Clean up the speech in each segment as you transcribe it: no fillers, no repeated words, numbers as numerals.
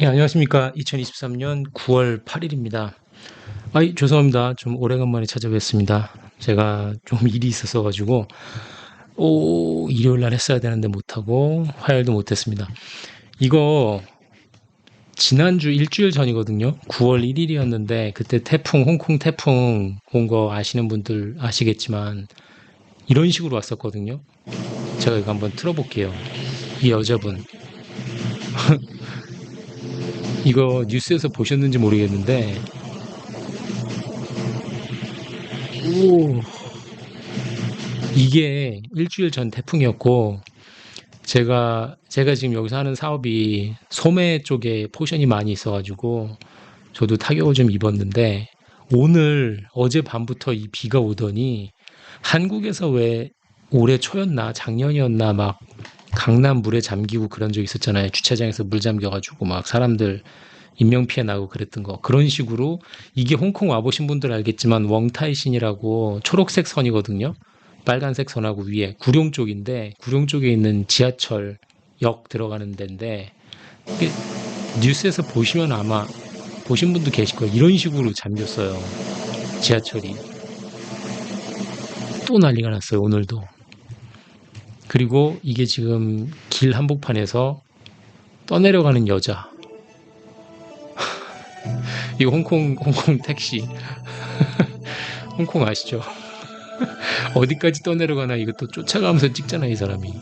예, 안녕하십니까. 2023년 9월 8일입니다. 죄송합니다. 좀 오래간만에 찾아뵙습니다. 제가 좀 일이 있었어가지고, 일요일 날 했어야 되는데 못하고, 화요일도 못했습니다. 이거, 지난주 일주일 전이거든요. 9월 1일이었는데, 그때 홍콩 태풍 온 거 아시는 분들 아시겠지만, 이런 식으로 왔었거든요. 제가 이거 한번 틀어볼게요. 이 여자분. 이거 뉴스에서 보셨는지 모르겠는데, 오, 이게 일주일 전 태풍이었고, 제가 지금 여기서 하는 사업이 소매 쪽에 포션이 많이 있어가지고, 저도 타격을 좀 입었는데, 어젯밤부터 이 비가 오더니, 한국에서 왜 올해 초였나, 작년이었나, 막, 강남 물에 잠기고 그런 적 있었잖아요. 주차장에서 물 잠겨가지고 막 사람들 인명피해 나고 그랬던 거. 그런 식으로, 이게 홍콩 와보신 분들 알겠지만, 웡타이신이라고 초록색 선이거든요. 빨간색 선하고 위에 구룡 쪽인데 구룡 쪽에 있는 지하철역 들어가는 데인데 이게 뉴스에서 보시면 아마 보신 분도 계실 거예요. 이런 식으로 잠겼어요. 지하철이 또 난리가 났어요. 오늘도. 그리고 이게 지금 길 한복판에서 떠내려가는 여자. 이거 홍콩 택시. 홍콩 아시죠? 어디까지 떠내려가나 이것도 쫓아가면서 찍잖아 이 사람이.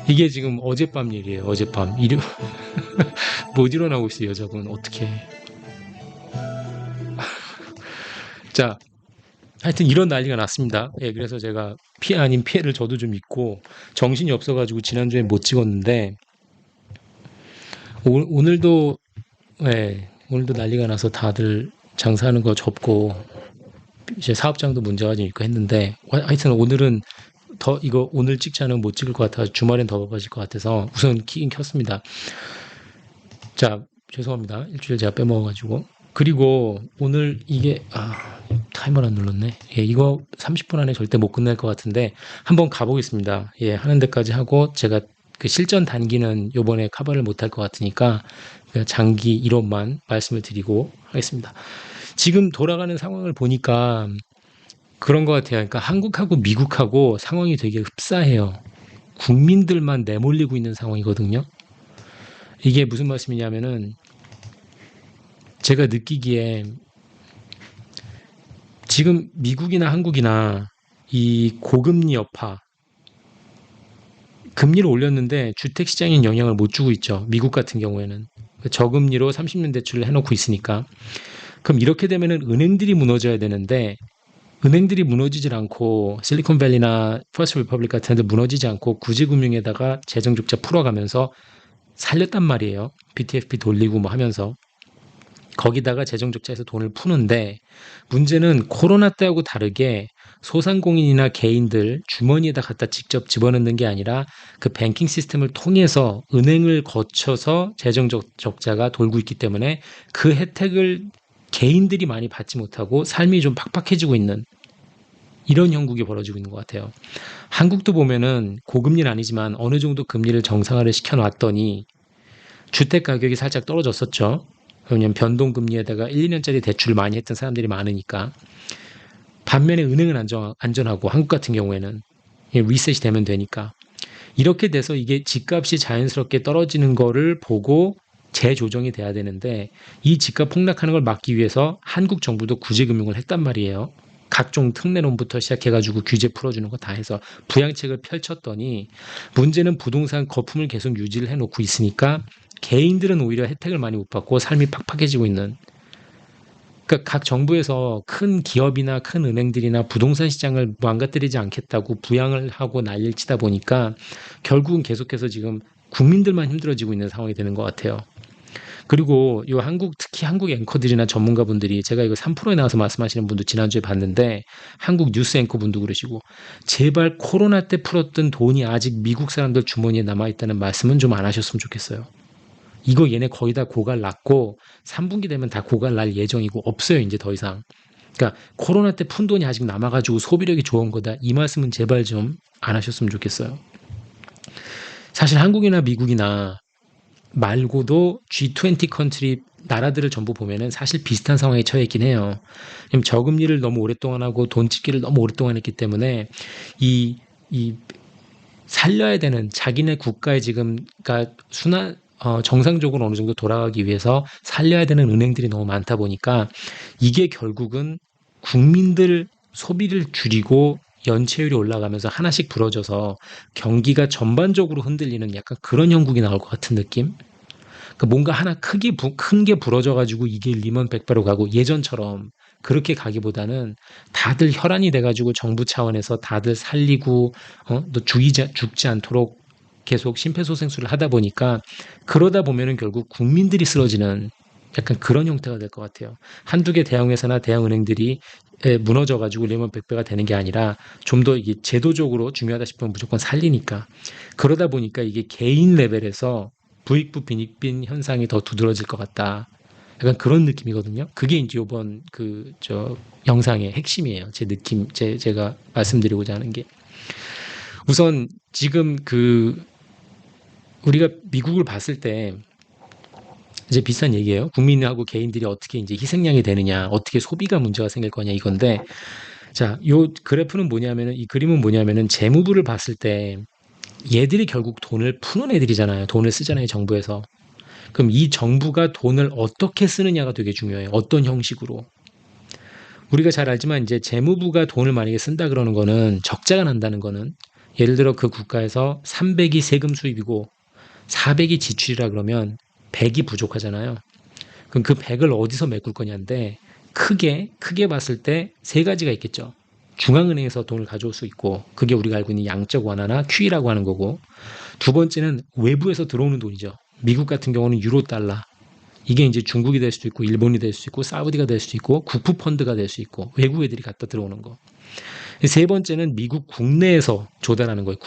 이게 지금 어젯밤 일이에요. 어젯밤. 못 일어나고 있어요 여자분. 어떻게? 자, 하여튼 이런 난리가 났습니다. 예, 그래서 제가 피해 아닌 피해를 저도 좀 입고 정신이 없어가지고 지난주에 못 찍었는데 오늘도 오늘도 난리가 나서 다들 장사하는 거 접고 이제 사업장도 문제가 좀 있고 했는데 하여튼 오늘은 더 이거 오늘 찍지 않으면 못 찍을 것 같아서 주말엔 더 바빠질 것 같아서 우선 키긴 켰습니다. 자, 죄송합니다. 일주일 제가 빼먹어가지고. 그리고 오늘 이게 타이머를 안 눌렀네. 예, 이거 30분 안에 절대 못 끝낼 것 같은데 한번 가보겠습니다. 예, 하는 데까지 하고 제가 그 실전 단기는 요번에 커버를 못할 것 같으니까 그냥 장기 이론만 말씀을 드리고 하겠습니다. 지금 돌아가는 상황을 보니까 그런 것 같아요. 그러니까 한국하고 미국하고 상황이 되게 흡사해요. 국민들만 내몰리고 있는 상황이거든요. 이게 무슨 말씀이냐면은 제가 느끼기에 지금 미국이나 한국이나 이 고금리 여파, 금리를 올렸는데 주택 시장에 영향을 못 주고 있죠. 미국 같은 경우에는. 저금리로 30년 대출을 해놓고 있으니까. 그럼 이렇게 되면은 은행들이 무너져야 되는데 은행들이 무너지질 않고 실리콘밸리나 퍼스트 리퍼블릭 같은 데 무너지지 않고 구제금융에다가 재정적자 풀어가면서 살렸단 말이에요. BTFP 돌리고 뭐 하면서. 거기다가 재정적자에서 돈을 푸는데 문제는 코로나 때하고 다르게 소상공인이나 개인들 주머니에다 갖다 직접 집어넣는 게 아니라 그 뱅킹 시스템을 통해서 은행을 거쳐서 재정적자가 돌고 있기 때문에 그 혜택을 개인들이 많이 받지 못하고 삶이 좀 팍팍해지고 있는 이런 형국이 벌어지고 있는 것 같아요. 한국도 보면은 고금리는 아니지만 어느 정도 금리를 정상화를 시켜놨더니 주택 가격이 살짝 떨어졌었죠. 왜냐면 변동금리에다가 1, 2년짜리 대출을 많이 했던 사람들이 많으니까. 반면에 은행은 안전하고 한국 같은 경우에는 리셋이 되면 되니까. 이렇게 돼서 이게 집값이 자연스럽게 떨어지는 거를 보고 재조정이 돼야 되는데 이 집값 폭락하는 걸 막기 위해서 한국 정부도 구제금융을 했단 말이에요. 각종 특례론부터 시작해가지고 규제 풀어주는 거 다 해서 부양책을 펼쳤더니 문제는 부동산 거품을 계속 유지를 해놓고 있으니까 개인들은 오히려 혜택을 많이 못 받고 삶이 팍팍해지고 있는. 그러니까 각 정부에서 큰 기업이나 큰 은행들이나 부동산 시장을 망가뜨리지 않겠다고 부양을 하고 난리를 치다 보니까 결국은 계속해서 지금 국민들만 힘들어지고 있는 상황이 되는 것 같아요. 그리고 요 특히 한국 앵커들이나 전문가분들이 제가 이거 3프로에 나와서 말씀하시는 분도 지난주에 봤는데 한국 뉴스 앵커분도 그러시고 제발 코로나 때 풀었던 돈이 아직 미국 사람들 주머니에 남아있다는 말씀은 좀 안 하셨으면 좋겠어요. 이거 얘네 거의 다 고갈 났고 3분기 되면 다 고갈 날 예정이고 없어요 이제 더 이상. 그러니까 코로나 때 푼 돈이 아직 남아가지고 소비력이 좋은 거다. 이 말씀은 제발 좀 안 하셨으면 좋겠어요. 사실 한국이나 미국이나 말고도 G20 컨트리 나라들을 전부 보면은 사실 비슷한 상황에 처해 있긴 해요. 저금리를 너무 오랫동안 하고 돈 찍기를 너무 오랫동안 했기 때문에 이 살려야 되는 자기네 국가에 지금 그러니까 정상적으로 어느 정도 돌아가기 위해서 살려야 되는 은행들이 너무 많다 보니까 이게 결국은 국민들 소비를 줄이고 연체율이 올라가면서 하나씩 부러져서 경기가 전반적으로 흔들리는 약간 그런 형국이 나올 것 같은 느낌? 그러니까 뭔가 하나 큰 게 부러져가지고 이게 리먼 백배로 가고 예전처럼 그렇게 가기보다는 다들 혈안이 돼가지고 정부 차원에서 다들 살리고 또 죽지 않도록 계속 심폐소생술을 하다 보니까 그러다 보면은 결국 국민들이 쓰러지는 약간 그런 형태가 될 것 같아요. 한두 개 대형회사나 대형은행들이 무너져가지고 리먼 백배가 되는 게 아니라 좀 더 이게 제도적으로 중요하다 싶으면 무조건 살리니까 그러다 보니까 이게 개인 레벨에서 부익부 빈익빈 현상이 더 두드러질 것 같다. 약간 그런 느낌이거든요. 그게 이제 요번 영상의 핵심이에요. 제 느낌, 제가 말씀드리고자 하는 게. 우선 지금 우리가 미국을 봤을 때 이제 비슷한 얘기예요. 국민하고 개인들이 어떻게 이제 희생양이 되느냐, 어떻게 소비가 문제가 생길 거냐 이건데, 자, 요 그래프는 뭐냐면은, 이 그림은 뭐냐면은 재무부를 봤을 때 얘들이 결국 돈을 푸는 애들이잖아요. 돈을 쓰잖아요, 정부에서. 그럼 이 정부가 돈을 어떻게 쓰느냐가 되게 중요해요. 어떤 형식으로. 우리가 잘 알지만 이제 재무부가 돈을 만약에 쓴다 그러는 거는 적자가 난다는 거는 예를 들어 그 국가에서 300이 세금 수입이고 400이 지출이라 그러면 100이 부족하잖아요. 그럼 그 100을 어디서 메꿀 거냐인데 크게 봤을 때 세 가지가 있겠죠. 중앙은행에서 돈을 가져올 수 있고 그게 우리가 알고 있는 양적 완화나 QE라고 하는 거고 두 번째는 외부에서 들어오는 돈이죠. 미국 같은 경우는 유로 달러. 이게 이제 중국이 될 수도 있고 일본이 될 수도 있고 사우디가 될 수도 있고 국부 펀드가 될 수 있고 외국 애들이 갖다 들어오는 거. 세 번째는 미국 국내에서 조달하는 거예요.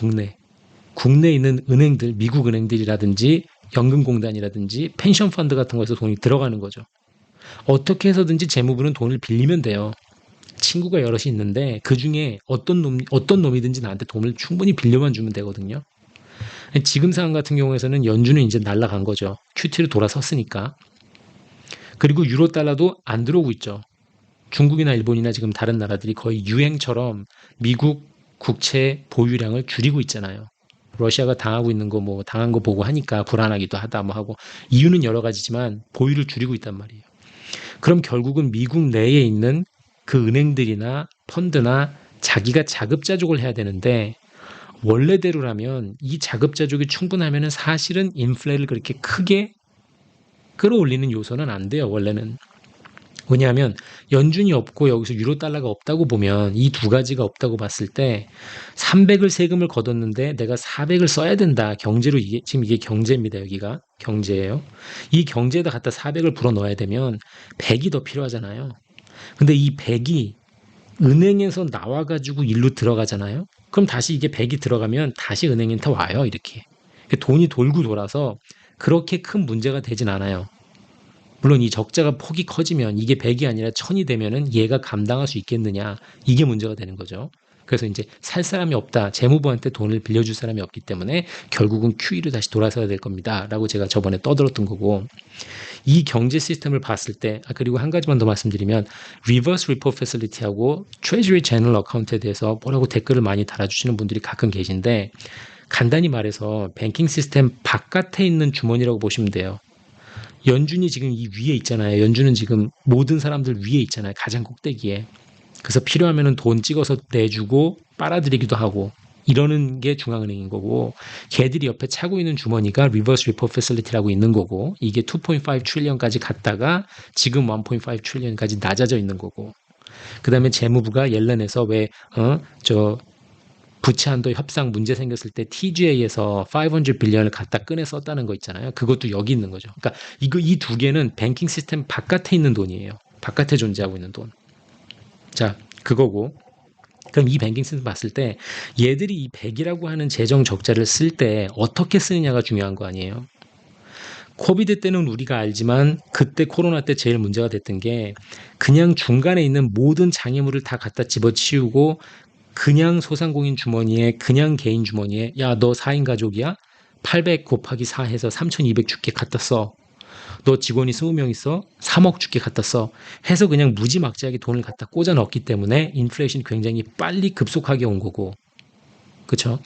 국내에 있는 은행들, 미국 은행들이라든지 연금공단이라든지 펜션 펀드 같은 거에서 돈이 들어가는 거죠. 어떻게 해서든지 재무부는 돈을 빌리면 돼요. 친구가 여럿이 있는데 그 중에 어떤 놈이든지 나한테 돈을 충분히 빌려만 주면 되거든요. 지금 상황 같은 경우에서는 연준은 이제 날라간 거죠. QT로 돌아섰으니까. 그리고 유로 달러도 안 들어오고 있죠. 중국이나 일본이나 지금 다른 나라들이 거의 유행처럼 미국 국채 보유량을 줄이고 있잖아요. 러시아가 당하고 있는 거 뭐 당한 거 보고 하니까 불안하기도 하다 뭐 하고 이유는 여러 가지지만 보유를 줄이고 있단 말이에요. 그럼 결국은 미국 내에 있는 그 은행들이나 펀드나 자기가 자급자족을 해야 되는데 원래대로라면 이 자급자족이 충분하면은 사실은 인플레를 그렇게 크게 끌어올리는 요소는 안 돼요, 원래는. 왜냐하면 연준이 없고 여기서 유로 달러가 없다고 보면 이 두 가지가 없다고 봤을 때 300을 세금을 걷었는데 내가 400을 써야 된다. 경제로 지금 이게 경제입니다. 여기가 경제예요. 이 경제에다 갖다 400을 불어 넣어야 되면 100이 더 필요하잖아요. 근데 이 100이 은행에서 나와가지고 일로 들어가잖아요. 그럼 다시 이게 100이 들어가면 다시 은행한테 와요. 이렇게. 돈이 돌고 돌아서 그렇게 큰 문제가 되진 않아요. 물론 이 적자가 폭이 커지면 이게 100이 아니라 1000이 되면은 얘가 감당할 수 있겠느냐. 이게 문제가 되는 거죠. 그래서 이제 살 사람이 없다. 재무부한테 돈을 빌려줄 사람이 없기 때문에 결국은 QE로 다시 돌아서야 될 겁니다. 라고 제가 저번에 떠들었던 거고. 이 경제 시스템을 봤을 때, 그리고 한 가지만 더 말씀드리면, 리버스 리포 패실리티하고 트레저리 제너럴 어카운트에 대해서 뭐라고 댓글을 많이 달아주시는 분들이 가끔 계신데, 간단히 말해서 뱅킹 시스템 바깥에 있는 주머니라고 보시면 돼요. 연준이 지금 이 위에 있잖아요. 연준은 지금 모든 사람들 위에 있잖아요. 가장 꼭대기에. 그래서 필요하면 돈 찍어서 내주고 빨아들이기도 하고 이러는 게 중앙은행인 거고 걔들이 옆에 차고 있는 주머니가 리버스 리포 패실리티라고 있는 거고 이게 2.5 트릴리언까지 갔다가 지금 1.5 트릴리언까지 낮아져 있는 거고 그 다음에 재무부가 옐런에서 부채 한도 협상 문제 생겼을 때 TGA에서 500 빌리언을 갖다 꺼내 썼다는 거 있잖아요. 그것도 여기 있는 거죠. 그러니까 이 두 개는 뱅킹 시스템 바깥에 있는 돈이에요. 바깥에 존재하고 있는 돈. 자, 그거고. 그럼 이 뱅킹 시스템 봤을 때 얘들이 이 100이라고 하는 재정 적자를 쓸 때 어떻게 쓰느냐가 중요한 거 아니에요. 코비드 때는 우리가 알지만 그때 코로나 때 제일 문제가 됐던 게 그냥 중간에 있는 모든 장애물을 다 갖다 집어치우고 그냥 소상공인 주머니에 그냥 개인 주머니에 야 너 4인 가족이야? 800 곱하기 4 해서 3,200 줄게 갖다 써. 너 직원이 20명 있어? 3억 줄게 갖다 써. 해서 그냥 무지막지하게 돈을 갖다 꽂아 넣었기 때문에 인플레이션이 굉장히 빨리 급속하게 온 거고. 그쵸?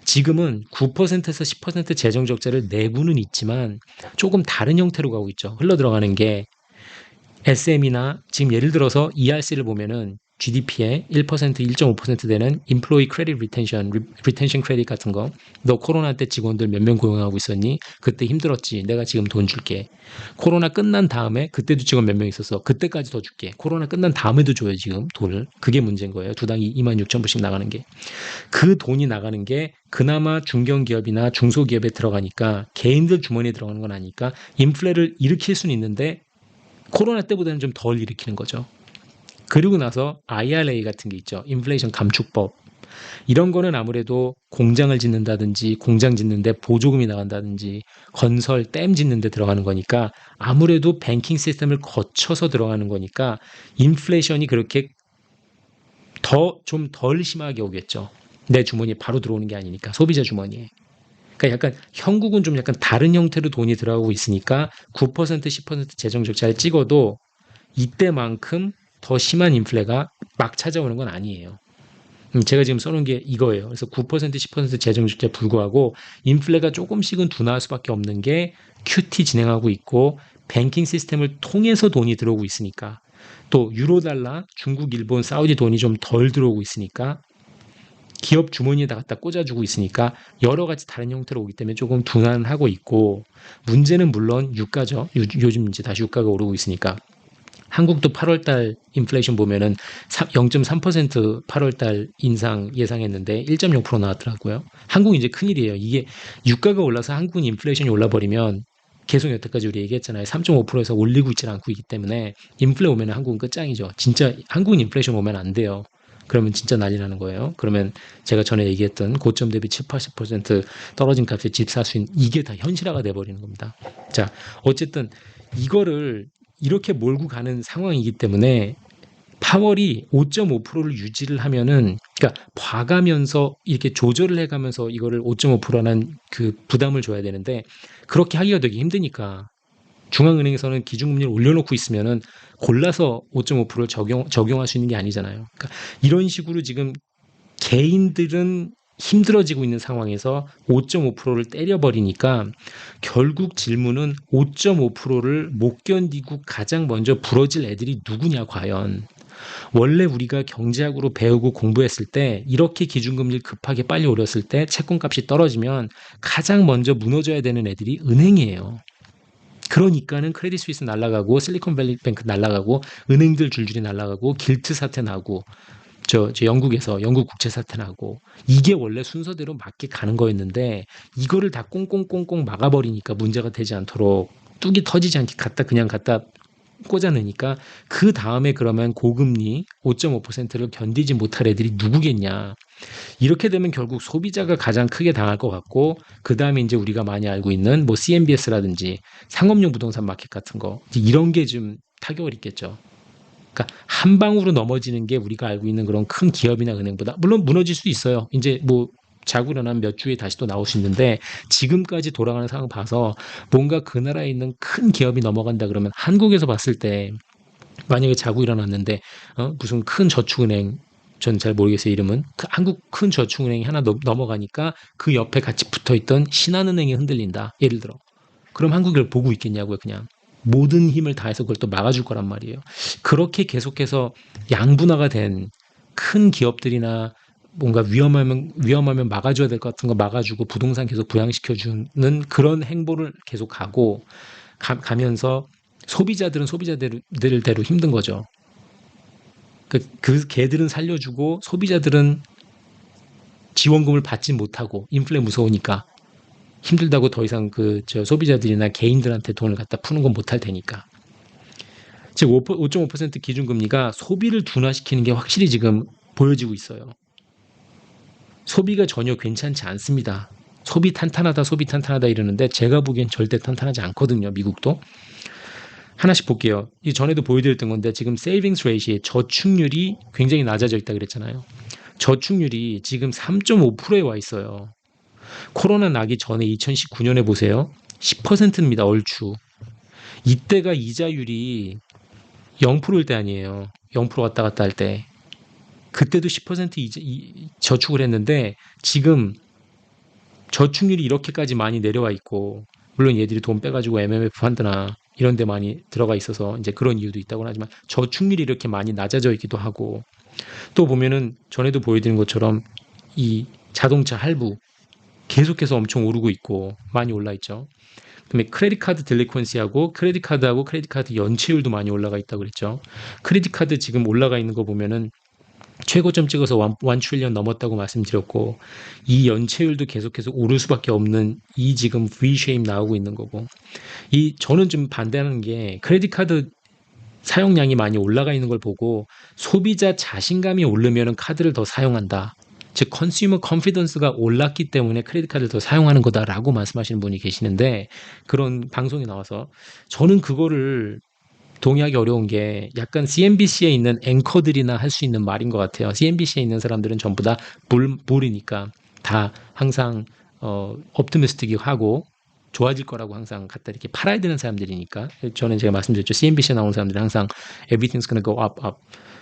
지금은 9%에서 10% 재정 적자를 내고는 있지만 조금 다른 형태로 가고 있죠. 흘러 들어가는 게 SM이나 지금 예를 들어서 ERC를 보면은 GDP에 1%, 1.5% 되는 Employee Credit Retention Credit 같은 거. 너 코로나 때 직원들 몇 명 고용하고 있었니? 그때 힘들었지. 내가 지금 돈 줄게. 코로나 끝난 다음에 그때도 직원 몇 명 있었어. 그때까지 더 줄게. 코로나 끝난 다음에도 줘요, 지금 돈을. 그게 문제인 거예요. 두 당이 26,000불씩 나가는 게. 그 돈이 나가는 게 그나마 중견기업이나 중소기업에 들어가니까 개인들 주머니에 들어가는 건 아니까 인플레를 일으킬 수는 있는데 코로나 때보다는 좀 덜 일으키는 거죠. 그리고 나서 IRA 같은 게 있죠. 인플레이션 감축법. 이런 거는 아무래도 공장을 짓는다든지 공장 짓는데 보조금이 나간다든지 건설, 댐 짓는데 들어가는 거니까 아무래도 뱅킹 시스템을 거쳐서 들어가는 거니까 인플레이션이 그렇게 좀 덜 심하게 오겠죠. 내 주머니에 바로 들어오는 게 아니니까 소비자 주머니에. 그러니까 약간 형국은 좀 약간 다른 형태로 돈이 들어가고 있으니까 9% 10% 재정 적자를 찍어도 이때만큼 더 심한 인플레가 막 찾아오는 건 아니에요. 제가 지금 써놓은 게 이거예요. 그래서 9% 10% 재정 적자에 불구하고 인플레가 조금씩은 둔화할 수밖에 없는 게 QT 진행하고 있고 뱅킹 시스템을 통해서 돈이 들어오고 있으니까 또 유로 달러, 중국, 일본, 사우디 돈이 좀 덜 들어오고 있으니까 기업 주머니에다 갖다 꽂아주고 있으니까 여러 가지 다른 형태로 오기 때문에 조금 둔화하고 있고 문제는 물론 유가죠. 요즘 이제 다시 유가가 오르고 있으니까 한국도 8월달 인플레이션 보면은 0.3% 8월달 인상 예상했는데 1.0% 나왔더라고요. 한국은 이제 큰일이에요. 이게 유가가 올라서 한국은 인플레이션이 올라버리면 계속 여태까지 우리 얘기했잖아요. 3.5%에서 올리고 있지 않고 있기 때문에 인플레 오면 한국은 끝장이죠. 진짜 한국은 인플레이션 오면 안 돼요. 그러면 진짜 난리 나는 거예요. 그러면 제가 전에 얘기했던 고점 대비 7, 80% 떨어진 값에 집 살 수 있는 이게 다 현실화가 돼버리는 겁니다. 자, 어쨌든 이거를 이렇게 몰고 가는 상황이기 때문에 파월이 5.5%를 유지를 하면은 그러니까 봐가면서 이렇게 조절을 해가면서 이거를 5.5%라는 그 부담을 줘야 되는데 그렇게 하기가 되게 힘드니까 중앙은행에서는 기준금리를 올려놓고 있으면은 골라서 5.5%를 적용할 수 있는 게 아니잖아요. 그러니까 이런 식으로 지금 개인들은 힘들어지고 있는 상황에서 5.5%를 때려버리니까 결국 질문은 5.5%를 못 견디고 가장 먼저 부러질 애들이 누구냐 과연. 원래 우리가 경제학으로 배우고 공부했을 때 이렇게 기준금리를 급하게 빨리 올렸을 때 채권값이 떨어지면 가장 먼저 무너져야 되는 애들이 은행이에요. 그러니까는 크레딧 스위스 날아가고 실리콘밸리 뱅크 날아가고 은행들 줄줄이 날아가고 길트 사태 나고 저 영국에서 영국 국채 사태 나고 이게 원래 순서대로 맞게 가는 거였는데 이거를 다 꽁꽁꽁꽁 막아버리니까 문제가 되지 않도록 뚝이 터지지 않게 그냥 갖다 꽂아내니까 그 다음에 그러면 고금리 5.5%를 견디지 못할 애들이 누구겠냐. 이렇게 되면 결국 소비자가 가장 크게 당할 것 같고 그 다음에 이제 우리가 많이 알고 있는 뭐 CMBS라든지 상업용 부동산 마켓 같은 거 이런 게 좀 타격을 입겠죠. 그러니까 한 방으로 넘어지는 게 우리가 알고 있는 그런 큰 기업이나 은행보다 물론 무너질 수 있어요. 이제 뭐 자고 일어나면 몇 주에 다시 또 나올 수 있는데 지금까지 돌아가는 상황 봐서 뭔가 그 나라에 있는 큰 기업이 넘어간다 그러면 한국에서 봤을 때 만약에 자고 일어났는데 무슨 큰 저축은행 전 잘 모르겠어요 이름은 한국 큰 저축은행이 하나 넘어가니까 그 옆에 같이 붙어있던 신한은행이 흔들린다 예를 들어 그럼 한국을 보고 있겠냐고요 그냥 모든 힘을 다해서 그걸 또 막아줄 거란 말이에요. 그렇게 계속해서 양분화가 된 큰 기업들이나 뭔가 위험하면 막아줘야 될 것 같은 거 막아주고 부동산 계속 부양시켜주는 그런 행보를 계속 가면서 소비자들은 소비자들대로 힘든 거죠. 그 개들은 살려주고 소비자들은 지원금을 받지 못하고 인플레 무서우니까 힘들다고 더 이상 소비자들이나 개인들한테 돈을 갖다 푸는 건 못할 테니까. 즉 5.5% 기준금리가 소비를 둔화시키는 게 확실히 지금 보여지고 있어요. 소비가 전혀 괜찮지 않습니다. 소비 탄탄하다 이러는데 제가 보기엔 절대 탄탄하지 않거든요. 미국도. 하나씩 볼게요. 이 전에도 보여드렸던 건데 지금 세이빙스 레이시 저축률이 굉장히 낮아져 있다 그랬잖아요. 저축률이 지금 3.5%에 와 있어요. 코로나 나기 전에 2019년에 보세요. 10%입니다. 얼추. 이때가 이자율이 0%일 때 아니에요. 0% 왔다 갔다 할 때. 그때도 10% 저축을 했는데 지금 저축률이 이렇게까지 많이 내려와 있고, 물론 얘들이 돈 빼가지고 MMF 펀드나 이런 데 많이 들어가 있어서 이제 그런 이유도 있다고는 하지만 저축률이 이렇게 많이 낮아져 있기도 하고, 또 보면은 전에도 보여드린 것처럼 이 자동차 할부 계속해서 엄청 오르고 있고 많이 올라 있죠. 그다음에 크레딧 카드 딜리퀀시하고 크레딧 카드 연체율도 많이 올라가 있다고 그랬죠. 크레딧 카드 지금 올라가 있는 거 보면은 최고점 찍어서 1 트릴리언 넘었다고 말씀드렸고, 이 연체율도 계속해서 오를 수밖에 없는 이 지금 V-shape 나오고 있는 거고, 저는 좀 반대하는 게 크레딧 카드 사용량이 많이 올라가 있는 걸 보고 소비자 자신감이 오르면은 카드를 더 사용한다. 즉 컨슈머 컨피던스가 올랐기 때문에 크레딧 카드를 더 사용하는 거다라고 말씀하시는 분이 계시는데, 그런 방송에 나와서 저는 그거를 동의하기 어려운 게 약간 CNBC에 있는 앵커들이나 할 수 있는 말인 것 같아요. CNBC에 있는 사람들은 전부 다 불이니까 다 항상 업티미스틱하고 좋아질 거라고 항상 갖다 이렇게 팔아야 되는 사람들이니까. 저는 제가 말씀드렸죠. CNBC에 나오는 사람들은 항상 everything's gonna go up, up.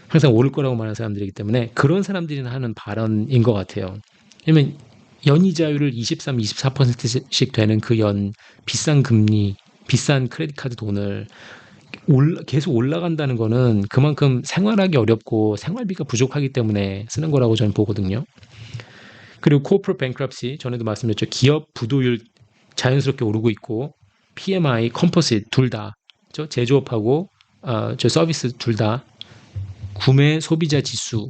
항상 오를 거라고 말하는 사람들이기 때문에 그런 사람들이나 하는 발언인 것 같아요. 왜냐면 연이자율을 23, 24%씩 되는 그 비싼 금리, 비싼 크레딧 카드 돈을 계속 올라간다는 거는 그만큼 생활하기 어렵고 생활비가 부족하기 때문에 쓰는 거라고 저는 보거든요. 그리고 corporate bankruptcy, 전에도 말씀드렸죠. 기업 부도율 자연스럽게 오르고 있고, PMI, 컴포sit 둘 다, 제조업하고 서비스 둘 다 구매자 지수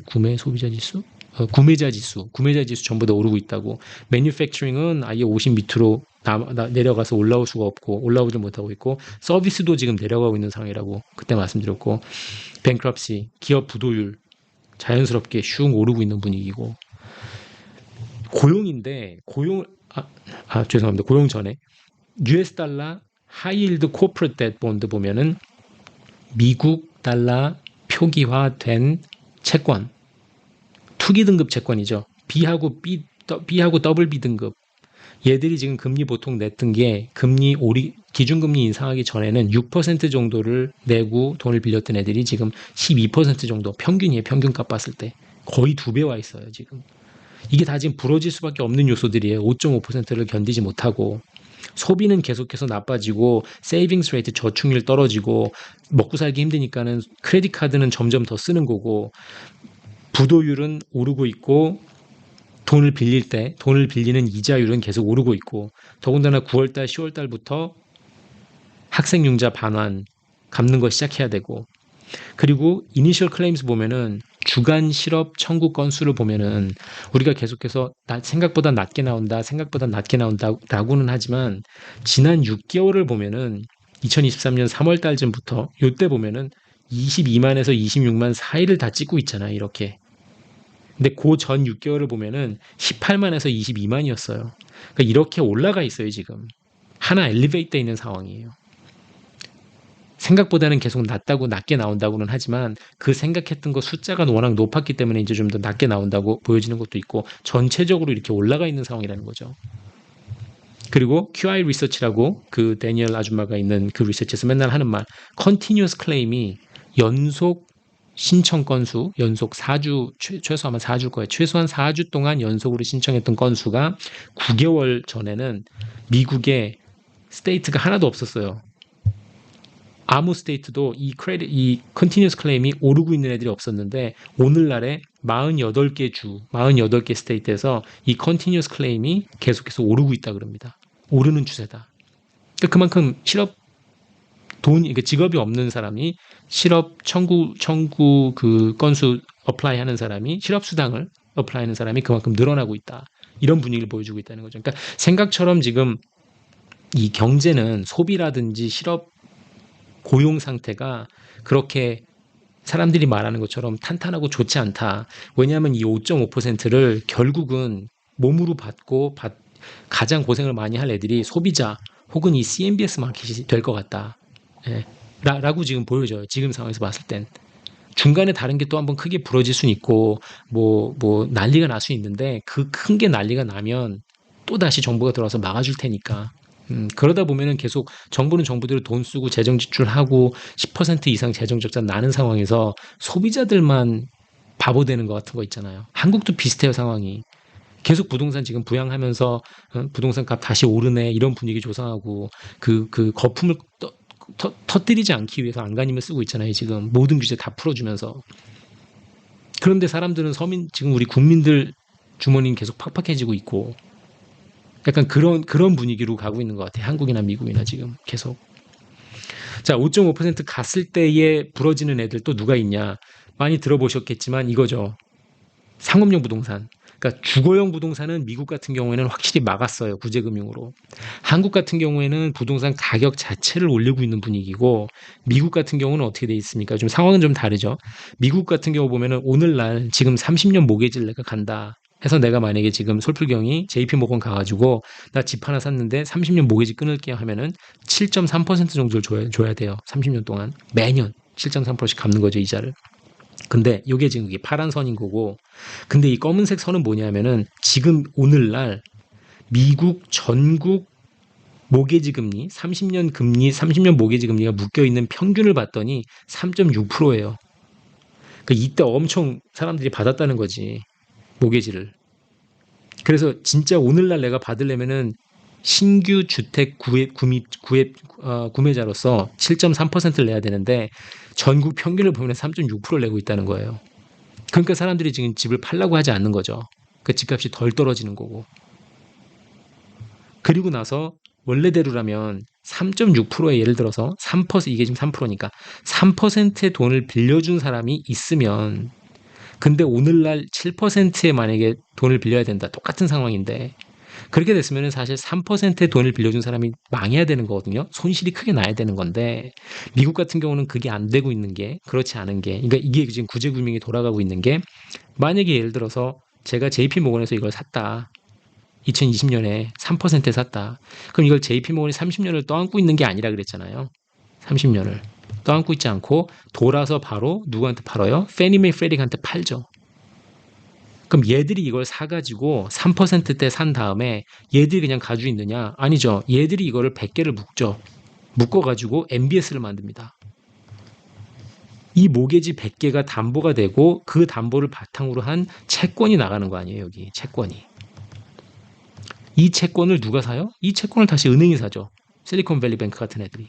전부 다 오르고 있다고. 매뉴팩처링은 아예 50 밑으로 내려가서 올라올 수가 없고 올라오질 못하고 있고, 서비스도 지금 내려가고 있는 상황이라고 그때 말씀드렸고, 뱅크럽시, 기업 부도율 자연스럽게 슝 오르고 있는 분위기고, 고용인데 죄송합니다. 고용 전에 US 달러 하이힐드 코퍼레이트 뎃 본드 보면은 미국 달러 표기화된 채권, 투기 등급 채권이죠. B하고 더블 B 등급. 얘들이 지금 금리 보통 냈던 게 기준금리 인상하기 전에는 6% 정도를 내고 돈을 빌렸던 애들이 지금 12% 정도, 평균이에요. 평균값 봤을 때. 거의 2배 와 있어요, 지금. 이게 다 지금 부러질 수밖에 없는 요소들이에요. 5.5%를 견디지 못하고. 소비는 계속해서 나빠지고, 세이빙스 레이트 저축률 떨어지고, 먹고 살기 힘드니까는 크레딧 카드는 점점 더 쓰는 거고, 부도율은 오르고 있고, 돈을 빌리는 이자율은 계속 오르고 있고, 더군다나 9월달, 10월달부터 학생융자 반환 갚는 거 시작해야 되고, 그리고 이니셜 클레임스 보면은 주간 실업 청구 건수를 보면은 우리가 계속해서 생각보다 낮게 나온다라고는 하지만, 지난 6개월을 보면은 2023년 3월 달쯤부터 요때 보면은 22만에서 26만 사이를 다 찍고 있잖아요, 이렇게. 근데 그 전 6개월을 보면은 18만에서 22만이었어요. 그러니까 이렇게 올라가 있어요, 지금. 하나 엘리베이터 있는 상황이에요. 생각보다는 계속 낮게 나온다고는 하지만, 그 생각했던 거 숫자가 워낙 높았기 때문에 이제 좀 더 낮게 나온다고 보여지는 것도 있고, 전체적으로 이렇게 올라가 있는 상황이라는 거죠. 그리고 QI 리서치라고 그 데니얼 아줌마가 있는 그 리서치에서 맨날 하는 말, 컨티뉴어스 클레임이 연속 신청 건수, 연속 4주, 최소한 4주일 거예요. 최소한 4주 동안 연속으로 신청했던 건수가 9개월 전에는 미국에 스테이트가 하나도 없었어요. 아무 스테이트도 이 컨티뉴어스 클레임이 오르고 있는 애들이 없었는데, 오늘날에 48개 스테이트에서 이 컨티뉴어스 클레임이 계속해서 오르고 있다 그럽니다. 오르는 추세다. 그러니까 그만큼 그러니까 직업이 없는 사람이 실업 청구 그 건수 어플라이 하는 사람이, 실업 수당을 어플라이 하는 사람이 그만큼 늘어나고 있다. 이런 분위기를 보여주고 있다는 거죠. 그러니까 생각처럼 지금 이 경제는 소비라든지 실업 고용 상태가 그렇게 사람들이 말하는 것처럼 탄탄하고 좋지 않다. 왜냐하면 이 5.5%를 결국은 몸으로 받고 가장 고생을 많이 할 애들이 소비자 혹은 이 CMBS 마켓이 될 것 같다. 예. 라고 지금 보여져요. 지금 상황에서 봤을 땐. 중간에 다른 게 또 한번 크게 부러질 수는 있고, 난리가 날 수 있는데, 그 큰 게 난리가 나면 또 다시 정부가 들어와서 막아줄 테니까. 그러다 보면은 계속 정부는 정부대로 돈 쓰고 재정 지출하고 10% 이상 재정 적자 나는 상황에서 소비자들만 바보 되는 것 같은 거 있잖아요. 한국도 비슷해요, 상황이. 계속 부동산 지금 부양하면서 부동산 값 다시 오르네 이런 분위기 조성하고 그 거품을 터뜨리지 않기 위해서 안간힘을 쓰고 있잖아요. 지금 모든 규제 다 풀어주면서. 그런데 사람들은 지금 우리 국민들 주머니는 계속 팍팍해지고 있고 약간 그런 분위기로 가고 있는 것 같아요. 한국이나 미국이나 지금 계속. 자, 5.5% 갔을 때에 부러지는 애들 또 누가 있냐? 많이 들어보셨겠지만 이거죠. 상업용 부동산. 그러니까 주거용 부동산은 미국 같은 경우에는 확실히 막았어요. 구제금융으로. 한국 같은 경우에는 부동산 가격 자체를 올리고 있는 분위기고 미국 같은 경우는 어떻게 돼 있습니까? 좀 상황은 좀 다르죠. 미국 같은 경우 보면은 오늘날 지금 30년 모기지를 내가 간다. 해서 내가 만약에 지금 솔플경이 JP모건 가가지고 나 집 하나 샀는데 30년 모기지 끊을게요 하면은 7.3% 정도를 줘야 돼요. 30년 동안 매년 7.3%씩 갚는 거죠, 이자를. 근데 이게 지금 이게 파란 선인 거고, 근데 이 검은색 선은 뭐냐면은 지금 오늘날 미국 전국 모기지 금리, 30년 금리, 30년 모기지 금리가 묶여 있는 평균을 봤더니 3.6%예요. 그 이때 엄청 사람들이 받았다는 거지, 모기지를. 그래서 진짜 오늘날 내가 받으려면은 신규 주택 구매자로서 7.3%를 내야 되는데 전국 평균을 보면 3.6%를 내고 있다는 거예요. 그러니까 사람들이 지금 집을 팔라고 하지 않는 거죠. 그 집값이 덜 떨어지는 거고. 그리고 나서 원래대로라면 3.6%에 예를 들어서 3%, 이게 지금 3%니까 3%의 돈을 빌려준 사람이 있으면, 근데 오늘날 7%에 만약에 돈을 빌려야 된다. 똑같은 상황인데 그렇게 됐으면 사실 3%의 돈을 빌려준 사람이 망해야 되는 거거든요. 손실이 크게 나야 되는 건데 미국 같은 경우는 그게 안 되고 있는 게, 그렇지 않은 게, 그러니까 이게 지금 구제금융이 돌아가고 있는 게, 만약에 예를 들어서 제가 JP모건에서 이걸 샀다. 2020년에 3%에 샀다. 그럼 이걸 JP모건이 30년을 떠안고 있는 게 아니라 그랬잖아요. 30년을 떠안고 있지 않고 돌아서 바로 누구한테 팔아요? 페니메이 프레디한테 팔죠. 그럼 얘들이 이걸 사가지고 3%대 산 다음에 얘들이 그냥 가지고 있느냐? 아니죠. 얘들이 이거를 100개를 묶죠. 묶어가지고 MBS를 만듭니다. 이 모기지 100개가 담보가 되고 그 담보를 바탕으로 한 채권이 나가는 거 아니에요, 여기 채권이. 이 채권을 누가 사요? 이 채권을 다시 은행이 사죠. 실리콘밸리뱅크 같은 애들이.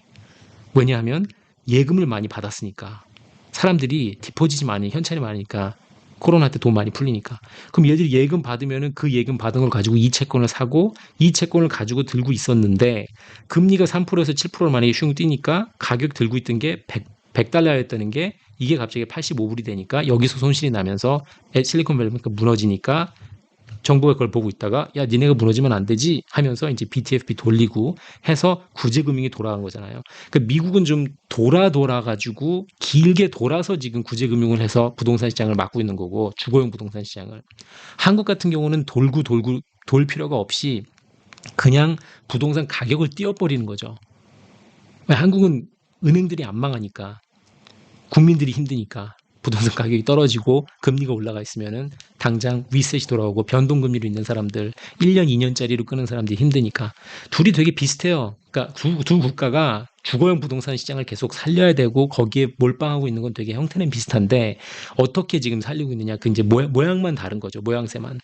왜냐하면 예금을 많이 받았으니까. 사람들이 디포짓이 많이, 현찰이 많으니까, 코로나 때 돈 많이 풀리니까. 그럼 얘들이 예금 받으면은 그 예금 받은 걸 가지고 이 채권을 사고 이 채권을 가지고 들고 있었는데 금리가 3%에서 7%를 만약에 슝 뛰니까 가격 들고 있던 게 100달러였다는 게 이게 갑자기 85불이 되니까 여기서 손실이 나면서 실리콘밸리뱅크 무너지니까 정부가 그걸 보고 있다가 야 니네가 무너지면 안 되지 하면서 이제 BTFP 돌리고 해서 구제금융이 돌아간 거잖아요. 그러니까 미국은 좀 돌아가지고 길게 돌아서 지금 구제금융을 해서 부동산 시장을 막고 있는 거고, 주거용 부동산 시장을. 한국 같은 경우는 돌고 돌 필요가 없이 그냥 부동산 가격을 띄워버리는 거죠. 한국은 은행들이 안 망하니까, 국민들이 힘드니까. 부동산 가격이 떨어지고 금리가 올라가 있으면은 당장 위셋이 돌아오고 변동금리로 있는 사람들, 1년, 2년짜리로 끄는 사람들이 힘드니까. 둘이 되게 비슷해요. 그러니까 두 국가가 주거용 부동산 시장을 계속 살려야 되고 거기에 몰빵하고 있는 건 되게 형태는 비슷한데 어떻게 지금 살리고 있느냐, 그 이제 모양만 다른 거죠. 모양새만.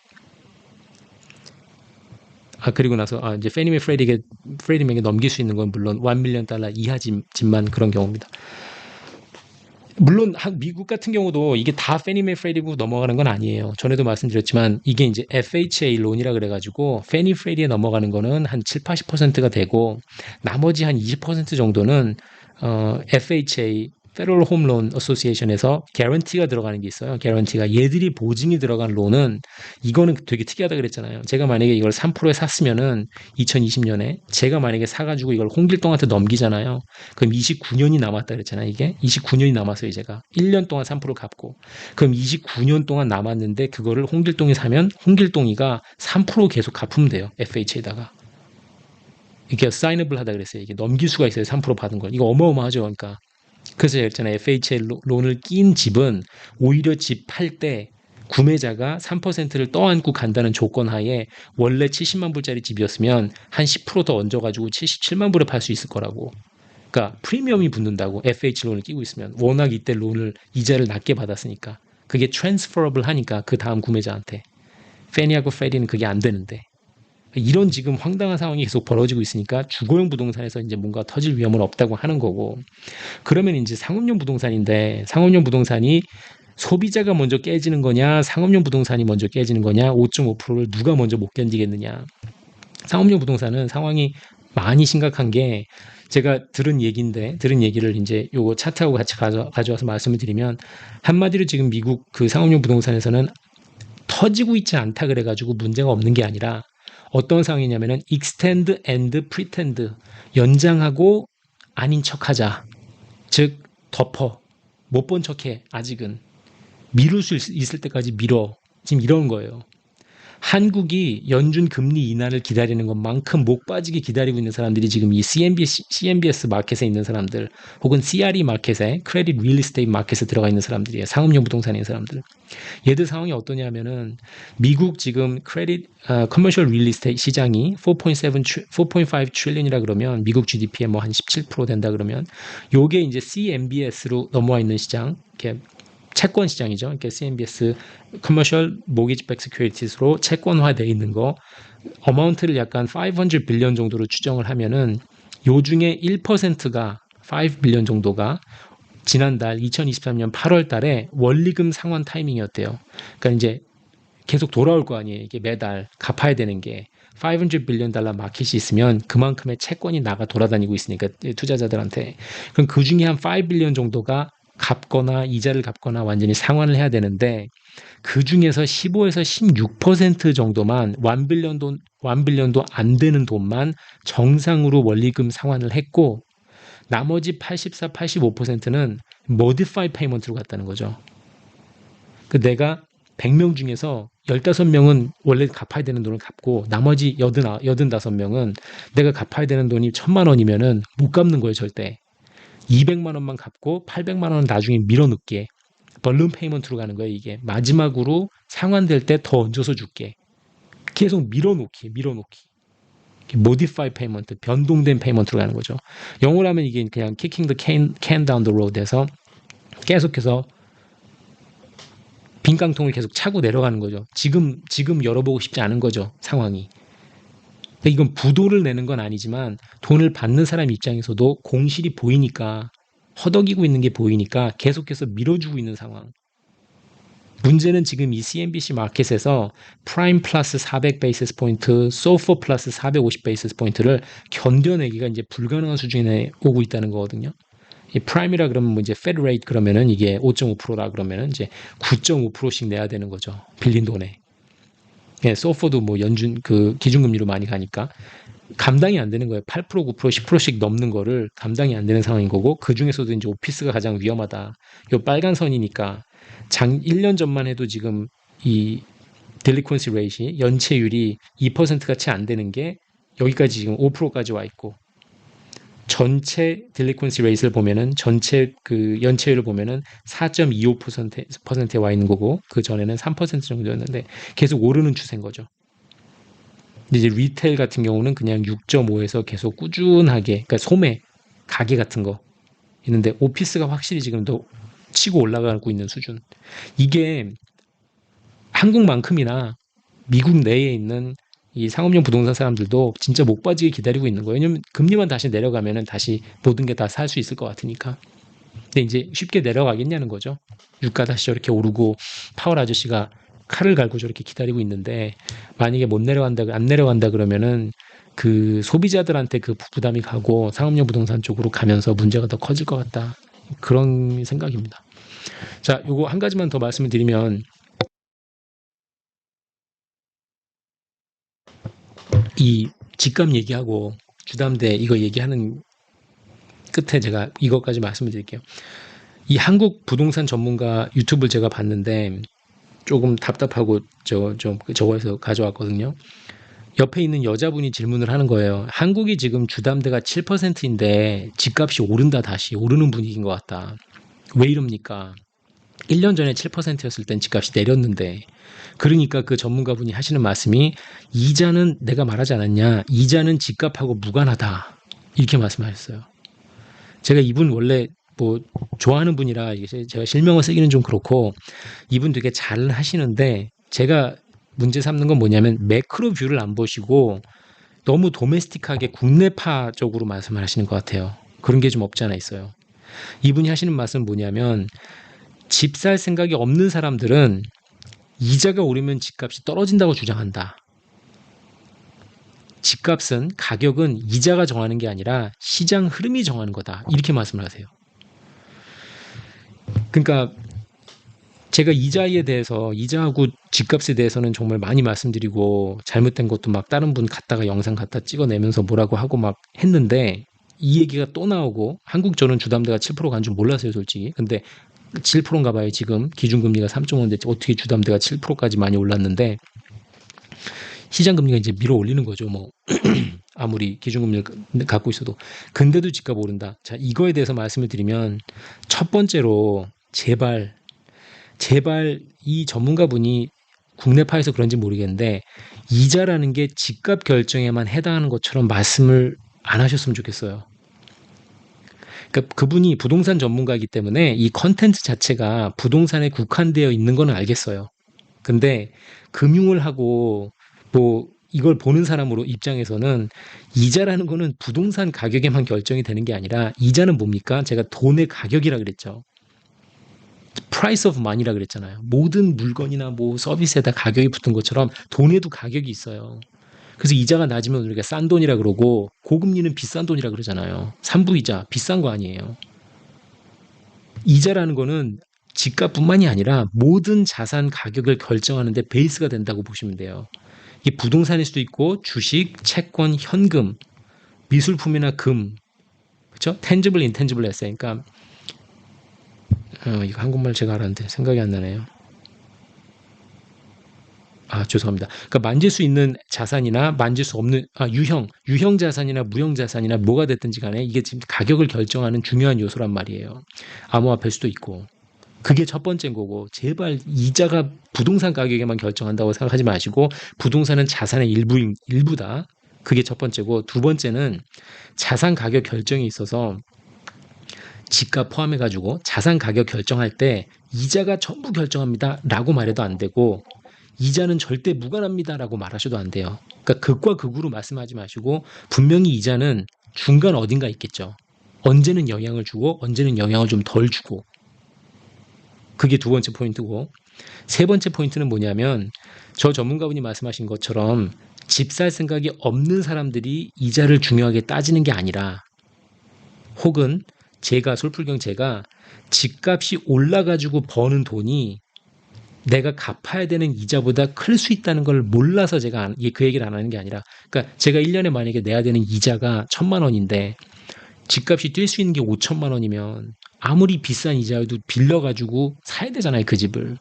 그리고 나서 이제 페니메 프레디맥에 넘길 수 있는 건 물론 $1 밀리언 이하 집만 그런 경우입니다. 물론 미국 같은 경우도 이게 다 페니메 프레디고 넘어가는 건 아니에요. 전에도 말씀드렸지만 이게 이제 FHA 론이라 그래가지고 페니 프레디에 넘어가는 거는 한 7, 80%가 되고 나머지 한 20% 정도는 FHA Federal Home Loan Association에서 개런티가 들어가는 게 있어요. 개런티가 얘들이 보증이 들어간 론은, 이거는 되게 특이하다 그랬잖아요. 제가 만약에 이걸 3%에 샀으면은 2020년에 제가 만약에 사가지고 이걸 홍길동한테 넘기잖아요. 그럼 29년이 남았다 그랬잖아요. 이게 29년이 남았어요. 제가 1년 동안 3% 갚고 그럼 29년 동안 남았는데 그거를 홍길동이 사면 홍길동이가 3% 계속 갚으면 돼요. FHA에다가. 이게 사이너블 하다 그랬어요. 이게 넘길 수가 있어요. 3% 받은 걸. 이거 어마어마하죠. 그러니까. 그래서 제가 있잖아요. FHA 론을 낀 집은 오히려 집 팔 때 구매자가 3%를 떠안고 간다는 조건 하에 원래 70만 불짜리 집이었으면 한 10% 더 얹어가지고 77만 불에 팔 수 있을 거라고. 그러니까 프리미엄이 붙는다고 FH 론을 끼고 있으면 워낙 이때 론을 이자를 낮게 받았으니까 그게 트랜스퍼러블 하니까 그 다음 구매자한테 페니하고 프레디는 그게 안 되는데 이런 지금 황당한 상황이 계속 벌어지고 있으니까 주거용 부동산에서 이제 뭔가 터질 위험은 없다고 하는 거고 그러면 이제 상업용 부동산인데 상업용 부동산이 소비자가 먼저 깨지는 거냐 상업용 부동산이 먼저 깨지는 거냐 5.5%를 누가 먼저 못 견디겠느냐 상업용 부동산은 상황이 많이 심각한 게 제가 들은 얘기를 이제 요거 차트하고 같이 가져와서 말씀을 드리면 한마디로 지금 미국 그 상업용 부동산에서는 터지고 있지 않다 그래가지고 문제가 없는 게 아니라 어떤 상황이냐면은 extend and pretend 연장하고 아닌 척하자 즉 덮어 못 본 척해 아직은 미룰 수 있을 때까지 미뤄 지금 이런 거예요. 한국이 연준 금리 인하를 기다리는 것만큼 목 빠지게 기다리고 있는 사람들이 지금 이 CMBS 마켓에 있는 사람들 혹은 CRE 마켓에 크레딧 릴 에스테이트 마켓에 들어가 있는 사람들이에요. 상업용 부동산에 있는 사람들. 얘들 상황이 어떠냐면은 미국 지금 크레딧 커머셜 릴 에스테이트 시장이 4.5 트릴리언이라 그러면 미국 GDP의 뭐 한 17% 된다 그러면 요게 이제 CMBS로 넘어와 있는 시장 이렇게 채권 시장이죠. 그러니까 CMBS Commercial Mortgage-Backed Securities로 채권화되어 있는 거 어마운트를 약간 500 빌리언 정도로 추정을 하면은 요 중에 1%가 5 빌리언 정도가 지난달 2023년 8월 달에 원리금 상환 타이밍이었대요. 그러니까 이제 계속 돌아올 거 아니에요. 이게 매달 갚아야 되는 게 500 빌리언 달러 마켓이 있으면 그만큼의 채권이 나가 돌아다니고 있으니까 투자자들한테 그럼 그 중에 한 5 빌리언 정도가 갚거나 이자를 갚거나 완전히 상환을 해야 되는데 그 중에서 15에서 16% 정도만 1 빌리언도 안 되는 돈만 정상으로 원리금 상환을 했고 나머지 84, 85%는 modified payment로 갔다는 거죠. 그 내가 100명 중에서 15명은 원래 갚아야 되는 돈을 갚고 나머지 85명은 내가 갚아야 되는 돈이 1,000만 원이면은 못 갚는 거예요, 절대. 200만 원만 갚고 800만 원은 나중에 밀어넣게 벌룬 페이먼트로 가는 거예요. 이게 마지막으로 상환될 때 더 얹어서 줄게 계속 밀어놓기 모디파이 페이먼트 변동된 페이먼트로 가는 거죠. 영어로 하면 이게 그냥 kicking the can down the road에서 계속해서 빈 깡통을 계속 차고 내려가는 거죠. 지금 열어보고 싶지 않은 거죠. 상황이. 이건 부도를 내는 건 아니지만 돈을 받는 사람 입장에서도 공실이 보이니까 허덕이고 있는 게 보이니까 계속해서 밀어주고 있는 상황. 문제는 지금 이 CNBC 마켓에서 프라임 플러스 400 베이시스 포인트, 소퍼 플러스 450 베이시스 포인트를 견뎌내기가 이제 불가능한 수준에 오고 있다는 거거든요. 이 프라임이라 그러면 뭐 이제 페드 레이트 그러면은 이게 5.5%라 그러면은 이제 9.5%씩 내야 되는 거죠. 빌린 돈에. 예, 소퍼도 뭐 연준 그 기준금리로 많이 가니까 감당이 안 되는 거예요. 8%, 9%, 10%씩 넘는 거를 감당이 안 되는 상황인 거고 그 중에서도 이제 오피스가 가장 위험하다. 요 빨간 선이니까 1년 전만 해도 지금 이 딜리퀀시 레이시 연체율이 2%가 채 안 되는 게 여기까지 지금 5%까지 와 있고 전체 딜리퀀시 레이스를 보면은 전체 그 연체율을 보면은 4.25%에 와 있는 거고 그 전에는 3% 정도였는데 계속 오르는 추세인 거죠. 이제 리테일 같은 경우는 그냥 6.5에서 계속 꾸준하게 그러니까 소매 가게 같은 거 있는데 오피스가 확실히 지금 더 치고 올라가고 있는 수준. 이게 한국만큼이나 미국 내에 있는 이 상업용 부동산 사람들도 진짜 목 빠지게 기다리고 있는 거예요. 왜냐면 금리만 다시 내려가면은 다시 모든 게 다 살 수 있을 것 같으니까. 근데 이제 쉽게 내려가겠냐는 거죠. 유가 다시 저렇게 오르고 파월 아저씨가 칼을 갈고 저렇게 기다리고 있는데 만약에 안 내려간다 그러면은 그 소비자들한테 그 부담이 가고 상업용 부동산 쪽으로 가면서 문제가 더 커질 것 같다. 그런 생각입니다. 자, 요거 한 가지만 더 말씀을 드리면 이 집값 얘기하고 주담대 이거 얘기하는 끝에 제가 이것까지 말씀을 드릴게요. 이 한국 부동산 전문가 유튜브를 제가 봤는데 조금 답답하고 저거에서 가져왔거든요. 옆에 있는 여자분이 질문을 하는 거예요. 한국이 지금 주담대가 7%인데 집값이 오른다 다시 오르는 분위기인 것 같다. 왜 이럽니까? 1년 전에 7%였을 땐 집값이 내렸는데, 그러니까 그 전문가분이 하시는 말씀이, 이자는 내가 말하지 않았냐, 이자는 집값하고 무관하다, 이렇게 말씀하셨어요. 제가 이분 원래 뭐 좋아하는 분이라 제가 실명을 쓰기는 좀 그렇고, 이분 되게 잘 하시는데, 제가 문제 삼는 건 뭐냐면 매크로 뷰를 안 보시고 너무 도메스틱하게 국내파적으로 말씀을 하시는 것 같아요. 그런 게 좀 없지 않아 있어요. 이분이 하시는 말씀은 뭐냐면, 집 살 생각이 없는 사람들은 이자가 오르면 집값이 떨어진다고 주장한다. 집값은, 가격은 이자가 정하는 게 아니라 시장 흐름이 정하는 거다, 이렇게 말씀을 하세요. 그러니까 제가 이자에 대해서, 이자하고 집값에 대해서는 정말 많이 말씀드리고, 잘못된 것도 막 다른 분 갖다가 영상 갖다 찍어내면서 뭐라고 하고 막 했는데, 이 얘기가 또 나오고, 한국 저는 주담대가 7% 간 줄 몰랐어요, 솔직히. 근데 7%인가 봐요. 지금 기준금리가 3.5인데 어떻게 주담대가 7%까지 많이 올랐는데, 시장금리가 이제 밀어 올리는 거죠. 뭐 아무리 기준금리를 갖고 있어도. 근데도 집값 오른다. 자, 이거에 대해서 말씀을 드리면, 첫 번째로 제발 이 전문가분이 국내파에서 그런지 모르겠는데, 이자라는 게 집값 결정에만 해당하는 것처럼 말씀을 안 하셨으면 좋겠어요. 그러니까 그분이 부동산 전문가이기 때문에 이 컨텐츠 자체가 부동산에 국한되어 있는 건 알겠어요. 근데 금융을 하고 뭐 이걸 보는 사람으로 입장에서는, 이자라는 거는 부동산 가격에만 결정이 되는 게 아니라, 이자는 뭡니까? 제가 돈의 가격이라 그랬죠. price of money라 그랬잖아요. 모든 물건이나 뭐 서비스에다 가격이 붙은 것처럼 돈에도 가격이 있어요. 그래서 이자가 낮으면 우리가 싼 돈이라 그러고, 고금리는 비싼 돈이라 그러잖아요. 산부이자 비싼 거 아니에요. 이자라는 거는 집값뿐만이 아니라 모든 자산 가격을 결정하는 데 베이스가 된다고 보시면 돼요. 이게 부동산일 수도 있고, 주식, 채권, 현금, 미술품이나 금, 그렇죠? tangible, intangible asset. 그러니까 이거 한국말 제가 알았는데 생각이 안 나네요. 죄송합니다. 그러니까 만질 수 있는 자산이나 만질 수 없는, 유형 자산이나 무형 자산이나 뭐가 됐든지 간에 이게 지금 가격을 결정하는 중요한 요소란 말이에요. 암호화폐일 수도 있고. 그게 첫 번째인 거고, 제발 이자가 부동산 가격에만 결정한다고 생각하지 마시고, 부동산은 자산의 일부다. 그게 첫 번째고, 두 번째는 자산 가격 결정에 있어서 집값 포함해가지고 자산 가격 결정할 때 이자가 전부 결정합니다 라고 말해도 안 되고, 이자는 절대 무관합니다 라고 말하셔도 안 돼요. 그러니까 극과 극으로 말씀하지 마시고, 분명히 이자는 중간 어딘가 있겠죠. 언제는 영향을 주고 언제는 영향을 좀 덜 주고. 그게 두 번째 포인트고, 세 번째 포인트는 뭐냐면, 저 전문가분이 말씀하신 것처럼 집 살 생각이 없는 사람들이 이자를 중요하게 따지는 게 아니라, 혹은 솔풀경 제가 집값이 올라가지고 버는 돈이 내가 갚아야 되는 이자보다 클 수 있다는 걸 몰라서 제가 그 얘기를 안 하는 게 아니라, 그러니까 제가 1년에 만약에 내야 되는 이자가 1,000만 원인데 집값이 뛸 수 있는 게 5천만 원이면 아무리 비싼 이자여도 빌려가지고 사야 되잖아요, 그 집을.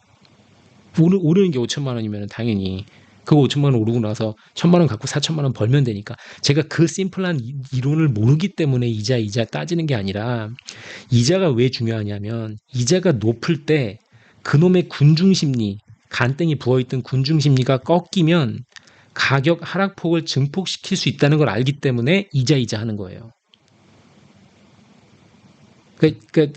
오르는 게 5천만 원이면 당연히 그 5천만 원 오르고 나서 1,000만 원 갖고 4천만 원 벌면 되니까. 제가 그 심플한 이론을 모르기 때문에 이자 따지는 게 아니라, 이자가 왜 중요하냐면, 이자가 높을 때 그놈의 군중심리, 간땡이 부어있던 군중심리가 꺾이면 가격 하락폭을 증폭시킬 수 있다는 걸 알기 때문에 이자 하는 거예요. 그러니까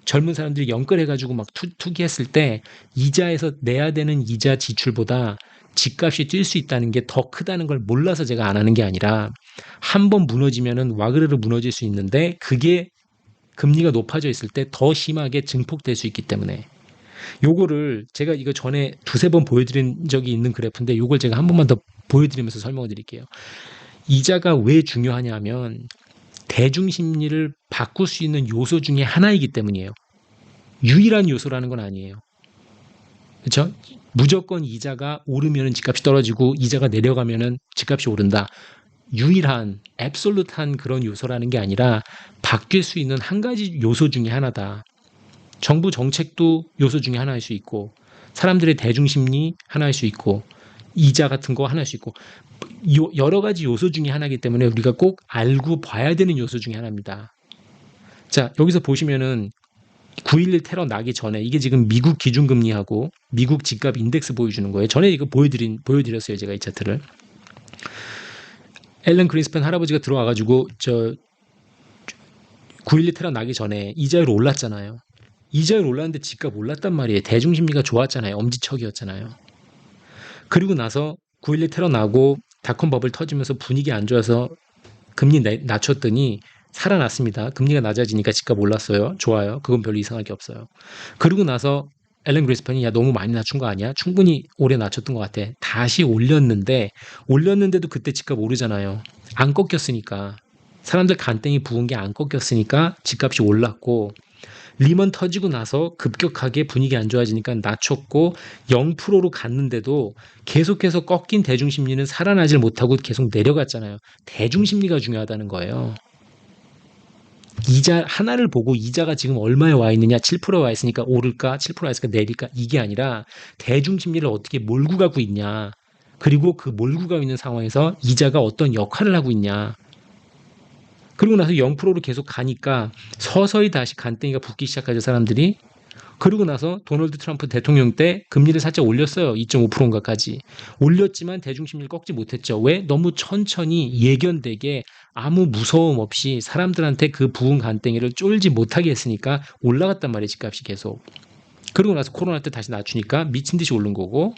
젊은 사람들이 연끌해가지고 막 투기했을 때 이자에서 내야 되는 이자 지출보다 집값이 뛸 수 있다는 게 더 크다는 걸 몰라서 제가 안 하는 게 아니라, 한 번 무너지면은 와그르르 무너질 수 있는데, 그게 금리가 높아져 있을 때 더 심하게 증폭될 수 있기 때문에. 요거를 제가 이거 전에 두세 번 보여드린 적이 있는 그래프인데, 요걸 제가 한 번만 더 보여드리면서 설명을 드릴게요. 이자가 왜 중요하냐면, 대중심리를 바꿀 수 있는 요소 중에 하나이기 때문이에요. 유일한 요소라는 건 아니에요. 그렇죠? 무조건 이자가 오르면 집값이 떨어지고 이자가 내려가면 집값이 오른다. 유일한 앱솔루트한 그런 요소라는 게 아니라, 바뀔 수 있는 한 가지 요소 중에 하나다. 정부 정책도 요소 중에 하나일 수 있고, 사람들의 대중심리 하나일 수 있고, 이자 같은 거 하나일 수 있고, 여러 가지 요소 중에 하나이기 때문에 우리가 꼭 알고 봐야 되는 요소 중에 하나입니다. 자, 여기서 보시면은 9.11 테러 나기 전에 이게 지금 미국 기준금리하고 미국 집값 인덱스 보여주는 거예요. 전에 이거 보여드렸어요. 제가 이 차트를. 앨런 그린스팬 할아버지가 들어와가지고 9.12 테러 나기 전에 이자율 올랐잖아요. 이자율 올랐는데 집값 올랐단 말이에요. 대중심리가 좋았잖아요. 엄지척이었잖아요. 그리고 나서 9.12 테러 나고 닷컴 버블 터지면서 분위기 안 좋아서 금리 낮췄더니 살아났습니다. 금리가 낮아지니까 집값 올랐어요. 좋아요. 그건 별로 이상할 게 없어요. 그리고 나서 앨런 그린스팬이 야 너무 많이 낮춘 거 아니야? 충분히 오래 낮췄던 것 같아. 다시 올렸는데도 그때 집값 오르잖아요. 안 꺾였으니까. 사람들 간땡이 부은 게 안 꺾였으니까 집값이 올랐고 리먼 터지고 나서 급격하게 분위기 안 좋아지니까 낮췄고 0%로 갔는데도 계속해서 꺾인 대중심리는 살아나질 못하고 계속 내려갔잖아요. 대중심리가 중요하다는 거예요. 이자 하나를 보고 이자가 지금 얼마에 와 있느냐 7%에 와 있으니까 오를까 7%에 와 있으니까 내릴까 이게 아니라 대중심리를 어떻게 몰고 가고 있냐 그리고 그 몰고 가고 있는 상황에서 이자가 어떤 역할을 하고 있냐 그리고 나서 0%로 계속 가니까 서서히 다시 간땡이가 붙기 시작하죠 사람들이. 그리고 나서 도널드 트럼프 대통령 때 금리를 살짝 올렸어요. 2.5%인가까지. 올렸지만 대중심리를 꺾지 못했죠. 왜? 너무 천천히 예견되게 아무 무서움 없이 사람들한테 그 부은 간땡이를 쫄지 못하게 했으니까 올라갔단 말이에요. 집값이 계속. 그리고 나서 코로나 때 다시 낮추니까 미친 듯이 오른 거고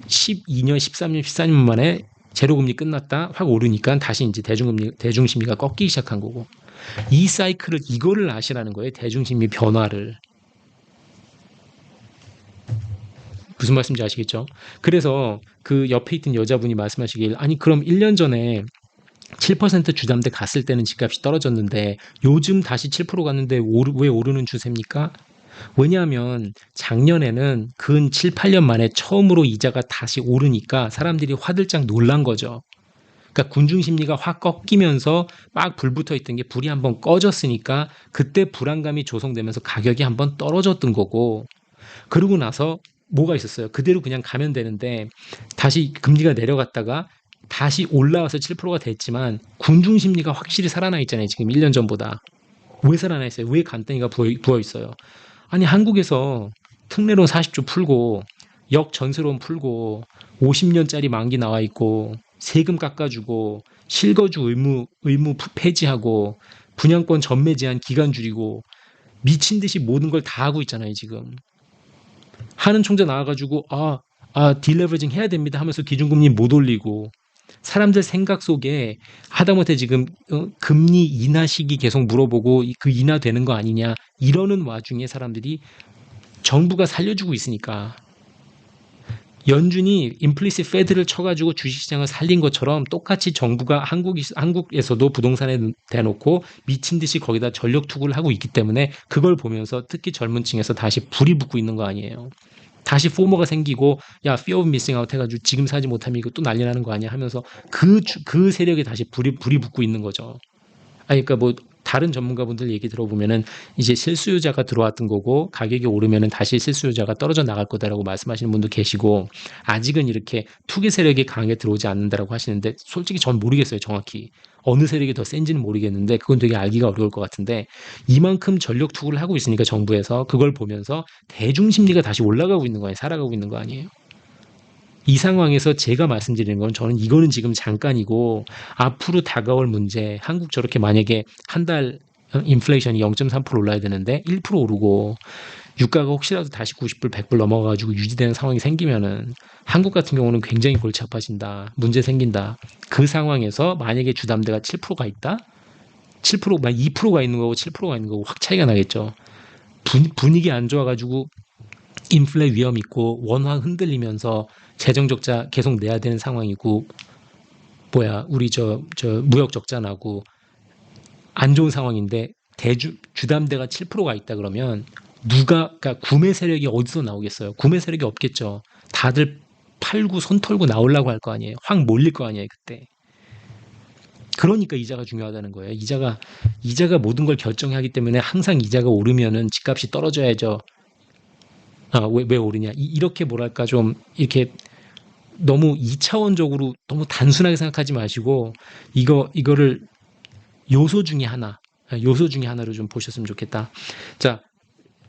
12년, 13년, 14년 만에 제로금리 끝났다 확 오르니까 다시 이제 대중심리가 꺾이기 시작한 거고 이 사이클을 이거를 아시라는 거예요. 대중심리 변화를. 무슨 말씀인지 아시겠죠? 그래서 그 옆에 있던 여자분이 말씀하시길 아니 그럼 1년 전에 7% 주담대 갔을 때는 집값이 떨어졌는데 요즘 다시 7% 갔는데 왜 오르는 추세입니까? 왜냐하면 작년에는 근 7, 8년 만에 처음으로 이자가 다시 오르니까 사람들이 화들짝 놀란 거죠. 그러니까 군중심리가 확 꺾이면서 막 불 붙어 있던 게 불이 한번 꺼졌으니까 그때 불안감이 조성되면서 가격이 한번 떨어졌던 거고 그러고 나서 뭐가 있었어요? 그대로 그냥 가면 되는데 다시 금리가 내려갔다가 다시 올라와서 7%가 됐지만 군중 심리가 확실히 살아나 있잖아요. 지금 1년 전보다. 왜 살아나 있어요? 왜 간땡이가 부어 있어요? 아니 한국에서 특례론 40조 풀고 역전세론 풀고 50년짜리 만기 나와 있고 세금 깎아주고 실거주 의무 폐지하고 분양권 전매 제한 기간 줄이고 미친 듯이 모든 걸 다 하고 있잖아요 지금. 하는 총재 나와가지고 딜레버리징 해야 됩니다 하면서 기준금리 못 올리고 사람들 생각 속에 하다못해 지금 금리 인하 시기 계속 물어보고 그 인하되는 거 아니냐 이러는 와중에 사람들이 정부가 살려주고 있으니까 연준이 임플리시트 패드를 쳐가지고 주식시장을 살린 것처럼 똑같이 정부가 한국에서도 부동산에 대놓고 미친 듯이 거기다 전력 투구를 하고 있기 때문에 그걸 보면서 특히 젊은 층에서 다시 불이 붙고 있는 거 아니에요. 다시 포머가 생기고 야 fear of missing out 해가지고 지금 사지 못하면 이거 또 난리 나는 거 아니야 하면서 그 세력에 다시 불이 붙고 있는 거죠. 아니 그러니까 뭐 다른 전문가분들 얘기 들어보면은 이제 실수요자가 들어왔던 거고 가격이 오르면은 다시 실수요자가 떨어져 나갈 거다라고 말씀하시는 분도 계시고 아직은 이렇게 투기 세력이 강하게 들어오지 않는다라고 하시는데 솔직히 전 모르겠어요 정확히 어느 세력이 더 센지는 모르겠는데 그건 되게 알기가 어려울 것 같은데 이만큼 전력 투구를 하고 있으니까 정부에서 그걸 보면서 대중 심리가 다시 올라가고 있는 거예요. 살아가고 있는 거 아니에요. 이 상황에서 제가 말씀드리는 건 저는 이거는 지금 잠깐이고 앞으로 다가올 문제 한국 저렇게 만약에 한 달 인플레이션이 0.3% 올라야 되는데 1% 오르고 유가가 혹시라도 다시 90불, 100불 넘어가지고 유지되는 상황이 생기면은 한국 같은 경우는 굉장히 골치 아파진다. 문제 생긴다. 그 상황에서 만약에 주담대가 7%가 있다? 7%, 2%가 있는 거고 7%가 있는 거고 확 차이가 나겠죠. 분위기 안 좋아가지고 인플레 위험 있고 원화 흔들리면서 재정 적자 계속 내야 되는 상황이고 우리 저 무역 적자 나고 안 좋은 상황인데 주담대가 7%가 있다 그러면 그러니까 구매 세력이 어디서 나오겠어요? 구매 세력이 없겠죠. 다들 팔고 손 털고 나오려고 할 거 아니에요. 확 몰릴 거 아니에요, 그때. 그러니까 이자가 중요하다는 거예요. 이자가 모든 걸 결정하기 때문에 항상 이자가 오르면은 집값이 떨어져야죠. 왜 오르냐? 이렇게 뭐랄까 좀 이렇게 너무 2차원적으로 너무 단순하게 생각하지 마시고 이거를 요소 중에 하나로 좀 보셨으면 좋겠다. 자,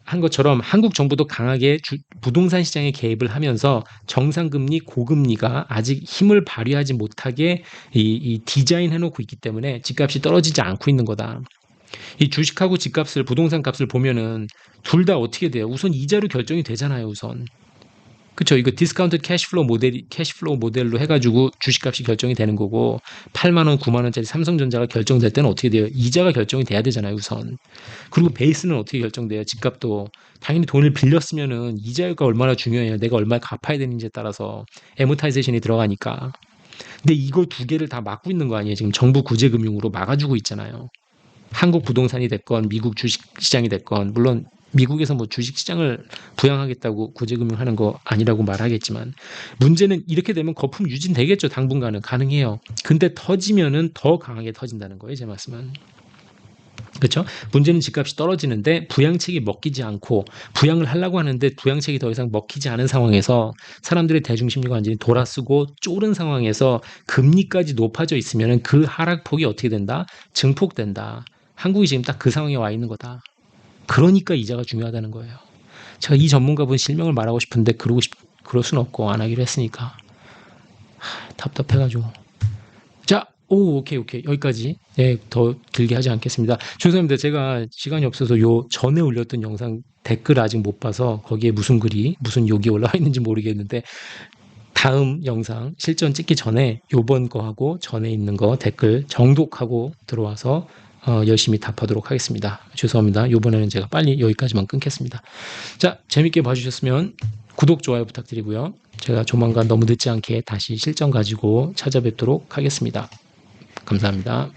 한 것처럼 한국 정부도 강하게 부동산 시장에 개입을 하면서 정상금리, 고금리가 아직 힘을 발휘하지 못하게 이 디자인 해놓고 있기 때문에 집값이 떨어지지 않고 있는 거다. 이 주식하고 집값을, 부동산 값을 보면은 둘 다 어떻게 돼요? 우선 이자로 결정이 되잖아요, 우선. 그쵸. 이거 디스카운트 캐시플로우 모델로 해가지고 주식값이 결정이 되는 거고, 8만 원, 9만 원짜리 삼성전자가 결정될 때는 어떻게 돼요? 이자가 결정이 돼야 되잖아요, 우선. 그리고 베이스는 어떻게 결정돼요? 집값도. 당연히 돈을 빌렸으면은 이자가 얼마나 중요해요. 내가 얼마에 갚아야 되는지에 따라서 애모타이제이션이 들어가니까. 근데 이거 두 개를 다 막고 있는 거 아니에요? 지금 정부 구제금융으로 막아주고 있잖아요. 한국 부동산이 됐건 미국 주식시장이 됐건, 물론 미국에서 뭐 주식시장을 부양하겠다고 구제금융하는 거 아니라고 말하겠지만, 문제는 이렇게 되면 거품 유진되겠죠. 당분간은 가능해요. 근데 터지면은 더 강하게 터진다는 거예요, 제 말씀은. 그렇죠? 문제는 집값이 떨어지는데 부양책이 먹히지 않고, 부양을 하려고 하는데 부양책이 더 이상 먹히지 않은 상황에서 사람들의 대중심리가 완전히 돌아서고 쫄은 상황에서 금리까지 높아져 있으면 그 하락폭이 어떻게 된다? 증폭된다. 한국이 지금 딱 그 상황에 와 있는 거다. 그러니까 이자가 중요하다는 거예요. 제가 이 전문가분 실명을 말하고 싶은데 그럴 순 없고 안 하기로 했으니까 답답해가지고. 자, 오케이. 여기까지. 예, 더 길게 하지 않겠습니다. 죄송합니다. 제가 시간이 없어서 요 전에 올렸던 영상 댓글 아직 못 봐서 거기에 무슨 글이, 무슨 욕이 올라와 있는지 모르겠는데, 다음 영상 실전 찍기 전에 요번 거하고 전에 있는 거 댓글 정독하고 들어와서 열심히 답하도록 하겠습니다. 죄송합니다. 요번에는 제가 빨리 여기까지만 끊겠습니다. 자, 재밌게 봐주셨으면 구독, 좋아요 부탁드리고요. 제가 조만간 너무 늦지 않게 다시 실전 가지고 찾아뵙도록 하겠습니다. 감사합니다.